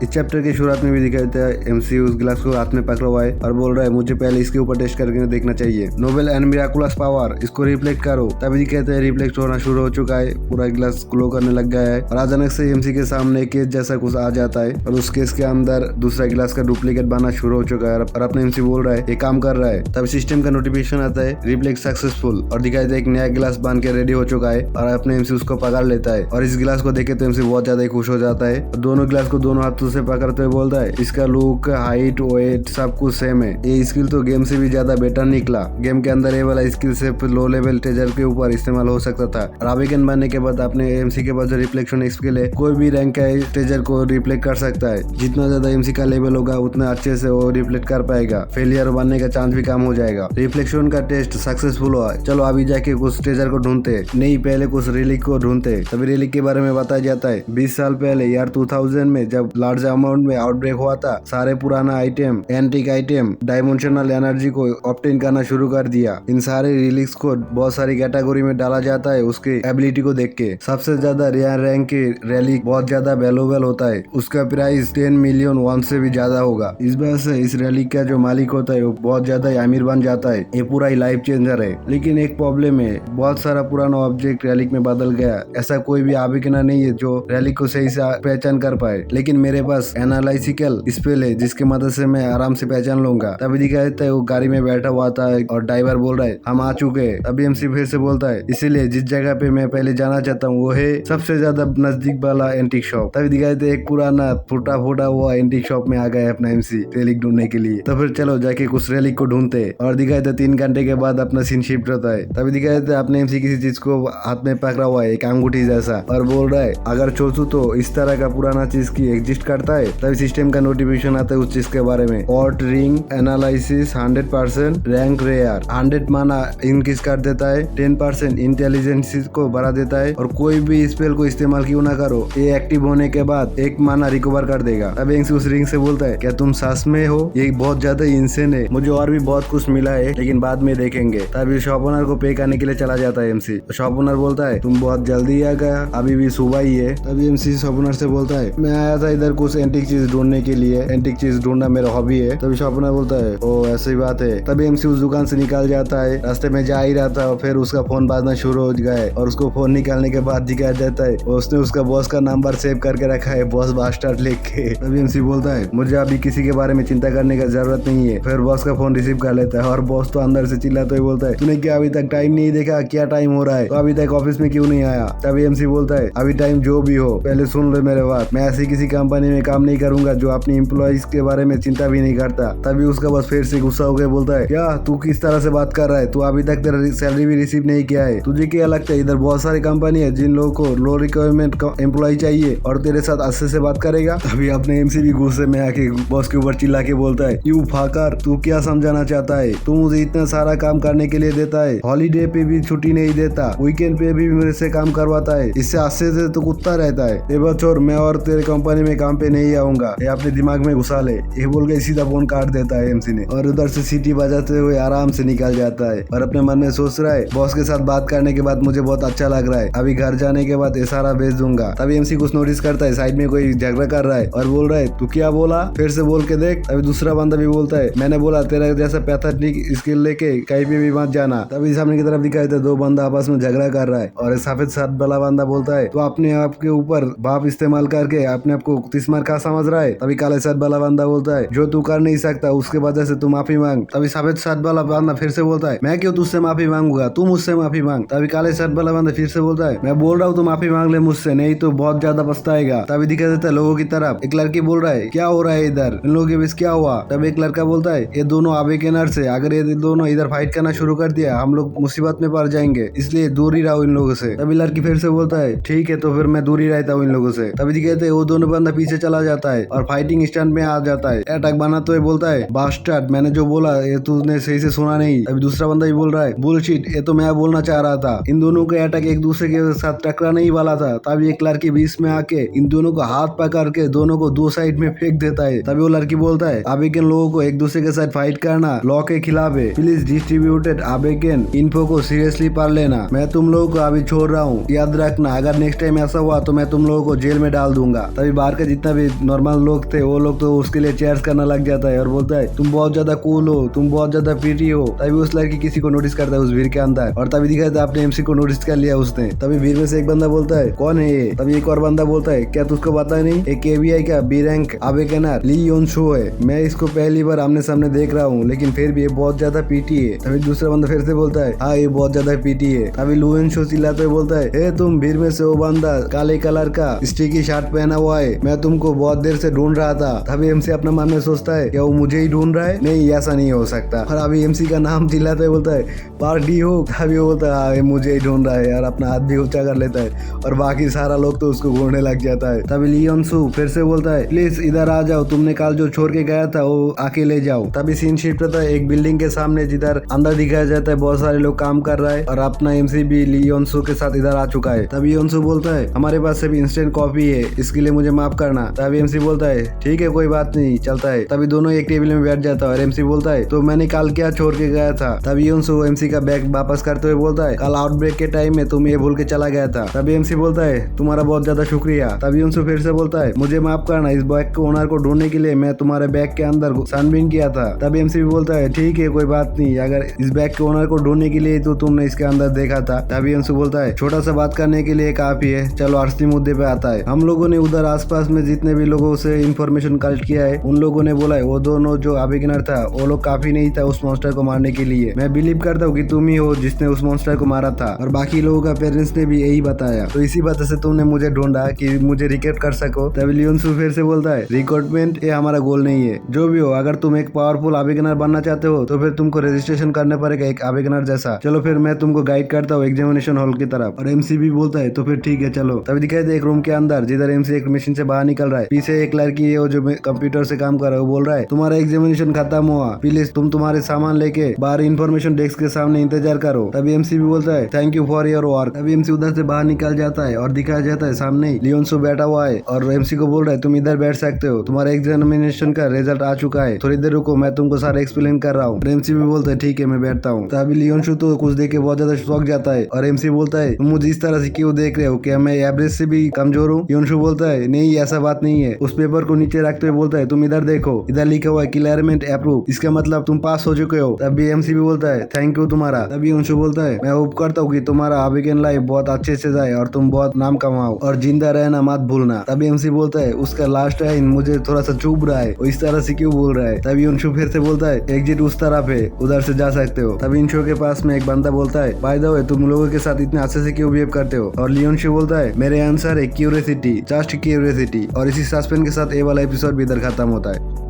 इस चैप्टर की शुरुआत में भी दिखाया देता है एमसी उस गिलास को हाथ में पकड़ा हुआ है और बोल रहा है मुझे पहले इसके ऊपर टेस्ट करके देखना चाहिए। नोबेल एंड मिराकुलस पावर, इसको रिफ्लेक्ट करो। तभी कहते हैं रिफ्लेक्ट होना शुरू हो चुका है, पूरा गिलास ग्लो करने लग गया है और अचानक से एमसी के सामने केस जैसा कुछ आ जाता है और उस केस के अंदर दूसरा गिलास का डुप्लीकेट बनना शुरू हो चुका है और अपने एमसी बोल रहा है ये काम कर रहा है। तब सिस्टम का नोटिफिकेशन आता है रिफ्लेक्ट सक्सेसफुल और दिखाई देता है एक नया गिलास बन के रेडी हो चुका है और अपने एमसी उसको पकड़ लेता है और इस गिलास को देखे तो एमसी बहुत ज्यादा खुश हो जाता है। दोनों गिलास को दोनों हाथों से पकड़ते हुए बोलता है इसका लुक, हाइट, वेट सब कुछ सेम है। ये स्किल तो गेम से भी ज्यादा बेटर निकला। गेम के अंदर ये वाला स्किल सिर्फ लो लेवल ट्रेजर के ऊपर इस्तेमाल हो सकता था और अवेकन बनने के बाद अपने एमसी के पास जो रिफ्लेक्शन स्किल है कोई भी रैंक का ट्रेजर को रिफ्लेक्ट कर सकता है। जितना ज्यादा एमसी का लेवल होगा उतना अच्छे से वो रिफ्लेक्ट कर पाएगा, फेलियर बनने का चांस भी कम हो जाएगा। रिफ्लेक्शन का टेस्ट सक्सेसफुल हुआ। चलो अभी जाके कुछ ट्रेजर को ढूंढते, नहीं पहले कुछ रिलिक को ढूंढते। तभी रिलिक के बारे में बताया जाता है 20 साल पहले ईयर 2000 में जब लार्ज अमाउंट में आउटब्रेक हुआ था, सारे पुराना item, antique item, dimensional energy को ऑब्टेन करना शुरू कर दिया। इन सारे रिलिक्स को बहुत सारी कैटेगरी में डाला जाता है उसके एबिलिटी को देख के। सबसे ज्यादा रेयर रैंक के रेलिक बहुत ज्यादा वैल्यूएबल होता है, उसका प्राइस 10 मिलियन वन से भी ज्यादा होगा। इस वजह से इस रेलिक का जो मालिक होता है वो बहुत ज्यादा अमीर बन जाता है। ये पूरा ही लाइफ चेंजर है। लेकिन एक प्रॉब्लम है, बहुत सारा पुराना ऑब्जेक्ट रेलिक में बदल गया। ऐसा कोई भी आबिकना नहीं है जो रेलिक को सही से पहचान कर पाए, लेकिन मेरे पास एनालिटिकल स्पेल है जिसकी मदद से मैं आराम से पहचान लूंगा। तभी दिखाई देता है वो गाड़ी में बैठा हुआ था और ड्राइवर बोल रहा है हम आ चुके हैं। तभी एमसी फिर से बोलता है इसीलिए जिस जगह पे मैं पहले जाना चाहता हूँ वो है सबसे ज्यादा नजदीक वाला एंटीक शॉप। तभी दिखाई देता है एक पुराना फूटा हुआ एंटीक शॉप में आ गया अपना एमसी रेलिक ढूंढने के लिए। तो फिर चलो जाके कुछ रेलिक को ढूंढते और दिखाई देता 3 घंटे के बाद अपना सीन शिफ्ट होता है। तभी दिखाई देता है अपने एमसी किसी चीज को हाथ में पकड़ा हुआ है, एक अंगूठी जैसा, और बोल रहा है अगर सोचूं तो इस तरह का पुराना चीज की एग्जिस्ट करता है। तभी सिस्टम का नोटिफिकेशन आता है उस चीज के बारे में, ऑट रिंग एनालिसिस 100% रैंक रेयर। 100 माना इंक्रीज कर देता है, 10% इंटेलिजेंस को बढ़ा देता है और कोई भी स्पेल को इस्तेमाल क्यों ना करो ये एक्टिव होने के बाद 1 माना रिकवर कर देगा। अब एमसी उस रिंग से बोलता है क्या तुम सास में हो, ये बहुत ज्यादा इंसेन है, मुझे और भी बहुत कुछ मिला है लेकिन बाद में देखेंगे। तभी शॉप ओनर को पे करने के लिए चला जाता है एमसी। शॉप ओनर बोलता है तुम बहुत जल्दी आ गया, अभी भी सुबह ही है। तभी एमसी शॉप ओनर से बोलता है मैं आया था इधर कुछ एंटीक चीज ढूंढने के लिए, एंटीक चीज ढूंढना मेरा हॉबी है। तभी शॉप ओनर बोलता है ओ ऐसी बात है। तभी एमसी उस दुकान से निकल जाता है, रास्ते में जा ही रहा था फिर उसका फोन बाजना शुरू हो गया है और उसको फोन निकालने के बाद दिखाया जाता है उसने उसका बॉस का नंबर सेव करके रखा है, बॉस बास्टर्ड लिख के। तभी एमसी बोलता है मुझे अभी किसी के बारे में चिंता करने का जरूरत नहीं है। फिर बॉस का फोन रिसीव कर लेता है और बॉस तो अंदर से चिल्लाते हुए बोलता है तूने क्या अभी तक टाइम नहीं देखा, क्या टाइम हो रहा है, तो अभी तक ऑफिस में क्यों नहीं आया। तभी एमसी बोलता है अभी टाइम जो भी हो पहले सुन लो मेरे बात, मैं ऐसी किसी कंपनी में काम नहीं करूंगा जो अपनी एम्प्लॉइज के बारे में चिंता भी नहीं करता। तभी उसका बॉस फिर से गुस्सा हो गया, बोलता है क्या तू किस तरह से बात कर रहा है, तू अभी तक तेरा सैलरी भी रिसीव नहीं किया है, तुझे क्या लगता है इधर बहुत सारी कंपनी है जिन लोगों को लो रिक्वायरमेंट एम्प्लॉय चाहिए और तेरे साथ अच्छे से बात करेगा। तभी अपने एमसी भी गुस्से में आके बॉस के ऊपर चिल्ला के बोलता है यू फाकर तू क्या समझाना चाहता है, तू मुझे इतना सारा काम करने के लिए देता है, हॉलीडे पे भी छुट्टी नहीं देता, वीकेंड पे भी मेरे से काम करवाता है, इससे अच्छे से तो कुत्ता रहता है। ये बात छोड़, मैं और तेरे कंपनी में काम पे नहीं आऊंगा, ये अपने दिमाग में घुसा ले। ये बोल के सीधा फोन काट देता है एमसी ने और उधर से सीटी बजाते हुए आराम से निकल जाता है और अपने मन में सोच रहा है बॉस के साथ बात करने के बाद मुझे बहुत अच्छा लग रहा है, अभी घर जाने के बाद ये सारा भेज दूंगा। तभी एमसी कुछ नोटिस करता है साइड में कोई झगड़ा कर रहा है और बोल रहा है तू क्या बोला, फिर से बोल के देख। तभी दूसरा बंदा भी बोलता है मैंने बोला तेरा जैसा पैथेटिक स्किल लेके कहीं पे भी मत जाना। तभी सामने की तरफ दिखाई देता 2 बंदा आपस में झगड़ा कर रहा है और सफेद शर्ट वाला बंदा बोलता है तो अपने आप के ऊपर बाप इस्तेमाल करके अपने आप को तिस्मार का समझ रहा है। तभी काले शर्ट वाला बंदा बोलता है जो तू कर नहीं सकता उसके वजह से तू माफी मांग। तभी सफेद शर्ट वाला बंदा फिर से बोलता है मैं क्यों तुझसे माफी मांगूंगा, तू मुझसे माफी मांग। तभी काले शर्ट वाला बंदा फिर से बोलता है मैं बोल रहा हूँ तू माफी मांग ले मुझसे, नहीं तो बहुत ज्यादा पछताएगा। तभी दिखाई देता है लोगों की तरफ एक लड़की बोल रहा है क्या हो रहा है इधर, इन लोगों के बीच क्या हुआ। तब एक लड़का बोलता है ये दोनों आवेकनर से, अगर ये दोनों इधर फाइट करना शुरू कर दिया हम लोग मुसीबत में पड़ जाएंगे, इसलिए दूर ही रहो इन लोगों से। तभी लड़की फिर से बोलता है ठीक है तो फिर मैं दूर ही रहता हूँ इन लोगों से। तभी कहते हैं वो दोनों बंदा पीछे चला जाता है और फाइटिंग स्टैंड में आ जाता है, अटैक बनाते हुए बोलता है बास्टर्ड मैंने जो बोला ये तूने सही से सुना नहीं। अभी दूसरा बंदा भी बोल रहा है बुलशिट ये तो मैं बोलना चाह रहा था। इन दोनों का अटैक एक दूसरे के साथ टकराने ही वाला था, तभी एक लड़की बीच में आके इन दोनों को हाथ पकड़ के दोनों को 2 साइड में फेंक देता है। तभी वो लड़की बोलता है आबेकन लोगों को एक दूसरे के साथ फाइट करना लॉ के खिलाफ है, प्लीज डिस्ट्रीब्यूटेड आबेकन इन्फो को सीरियसली पढ़ लेना, मैं तुम लोगों को अभी छोड़ रहा हूँ, याद रखना अगर नेक्स्ट टाइम ऐसा हुआ तो मैं तुम लोगों को जेल में डाल दूंगा। तभी बाहर का जितना जितना भी नॉर्मल लोग थे वो लोग तो उसके लिए चेयर्स करना लग जाता है और बोलता है तुम बहुत ज्यादा कूल हो, तुम बहुत ज्यादा प्रीटी हो। तभी उस लड़की किसी को नोटिस करता है उस भीड़ के अंदर, और तभी दिखाता है आपने एमसी को नोटिस कर लिया उसने। तभी भीड़ में से एक बंदा बोलता है कौन है ये? तभी एक और बंदा बोलता है क्या तुझको पता नहीं, एक केबीआई का बी रैंक आबेगनर ली योनसो है। मैं इसको पहली बार आमने सामने देख रहा हूँ, लेकिन फिर भी ये बहुत ज्यादा पीटी है। तभी दूसरा बंदा फिर से बोलता है हाँ ये बहुत ज्यादा पीटी है। तभी लू योनसो चिल्लाते हुए बोलता है ए तुम भीड़ में से वो बंदा काले कलर का स्टिकी शर्ट पहना हुआ है, मैं तुमको बहुत देर से ढूंढ रहा था। तभी एमसी अपना मन में सोचता है क्या वो मुझे ही ढूंढ रहा है? नहीं, ऐसा नहीं हो सकता। और अभी एमसी का नाम चिल्लाते हुए बोलता है पार्टी हो। तभी वो बोलता है हाँ ये मुझे ही ढूंढ रहा है यार, अपना हाथ भी ऊंचा कर लेता है और बाकी सारा लोग तो उसको घूरने लग जाता है। तभी ली योनसो फिर से बोलता है प्लीज इधर आ जाओ, तुमने कल जो छोड़ के गया था वो आके ले जाओ। तभी सीन शिफ्ट होता है एक बिल्डिंग के सामने जिधर अंदर दिखाया जाता है बहुत सारे लोग काम कर रहा है और अपना एमसी भी ली योनसो के साथ इधर आ चुका है। तभी योनसो बोलता है हमारे पास सिर्फ इंस्टेंट कॉफी है, इसके लिए मुझे माफ करना। तभी एमसी बोलता है ठीक है कोई बात नहीं, चलता है। तभी दोनों एक टेबल में बैठ जाता है और एमसी बोलता है तो मैंने कल क्या छोड़ के गया था। तभी योनसो एमसी का बैग वापस करते हुए बोलता है कल आउटब्रेक के टाइम में तुम ये भूल के चला गया था। तभी एमसी बोलता है तुम्हारा बहुत ज्यादा शुक्रिया। तभी योनसो फिर से बोलता है मुझे माफ करना, इस बैग को ओनर को ढूंढने के लिए मैं तुम्हारे बैग के अंदर छानबीन किया था। तभी एमसी भी बोलता है ठीक है कोई बात नहीं, अगर इस बैग के ओनर को ढूंढने के लिए तो तुमने इसके अंदर देखा था। तभी योनसो बोलता है छोटा सा बात करने के लिए काफी है, चलो असली मुद्दे पे आता है। हम लोगों ने उधर आसपास में जितने भी लोगों से इंफॉर्मेशन कलेक्ट किया है उन लोगों ने बोला है वो दोनों जो आबेगनर था वो लोग काफी नहीं था उस मॉन्स्टर को मारने के लिए। मैं बिलीव करता हूँ कि तुम ही हो जिसने उस मॉन्स्टर को मारा था और बाकी लोगों का पेरेंट्स ने भी यही बताया, तो इसी वजह से तुमने मुझे ढूंढा कि मुझे रिक्रूट कर सको। तभी लियोनसो फिर से बोलता है रिक्रूटमेंट ये हमारा गोल नहीं है, जो भी हो अगर तुम एक पावरफुल आबेगनर बनना चाहते हो तो फिर तुमको रजिस्ट्रेशन करना पड़ेगा एक आबेगनर जैसा। चलो फिर मैं तुमको गाइड करता हूँ एग्जामिनेशन हॉल की तरफ। और एमसी भी बोलता है तो फिर ठीक है चलो। तभी दिखाई दे एक रूम के अंदर जिधर एमसी एक मशीन से बाहर निकल रहा है, पीछे एक लड़की है वो जो कंप्यूटर से काम कर रहा है, वो बोल रहा है तुम्हारा एग्जामिनेशन खत्म हुआ, प्लीज तुम तुम्हारे सामान लेके बाहर इंफॉर्मेशन डेस्क के सामने इंतजार करो। तभी एमसी भी बोलता है thank you for your work. तभी एमसी उधर से बाहर निकल जाता है और दिखाया जाता है सामने ही लियोनसो बैठा हुआ है और एमसी को बोल रहा है तुम इधर बैठ सकते हो, तुम्हारा एग्जामिनेशन का रिजल्ट आ चुका है, थोड़ी देर रुको मैं तुमको सारा एक्सप्लेन कर रहा हूँ। एमसी भी बोलता है ठीक है मैं बैठता हूँ। तभी लियोनसो तो कुछ देख के बहुत ज्यादा शौक जाता है और एमसी बोलता है तुम मुझे इस तरह से क्यों देख रहे हो, क्या मैं एवरेज से भी कमजोर हूँ? लियोनसो बोलता है नहीं ऐसा बात नहीं है। उस पेपर को नीचे रखते हुए बोलता है तुम इधर देखो, इधर लिखा हुआ है क्लियरमेंट अप्रूव, इसका मतलब तुम पास हो चुके हो। तभी एमसी भी बोलता है थैंक यू तुम्हारा। तभी लियोनसो बोलता है मैं होप करता हूँ कि तुम्हारा आबेगन लाइफ बहुत अच्छे से जाए और तुम बहुत नाम कमाओ और जिंदा रहना मत भूलना। तभी एमसी बोलता है उसका लास्ट लाइन मुझे थोड़ा सा चुभ रहा है, वो इस तरह से क्यों बोल रहा है। तभी लियोनसो फिर से बोलता है एग्जिट उस तरफ है, उधर से जा सकते हो। तभी लियोनसो के पास में एक बंदा बोलता है बाय द वे तुम लोगों के साथ इतने अच्छे से क्यों बिहेव करते हो? और लियोनसो बोलता है मेरे आंसर है क्यूरियोसिटी, जस्ट क्यूरियोसिटी। और इसी सस्पेंस के साथ ये वाला एपिसोड भी इधर खत्म होता है।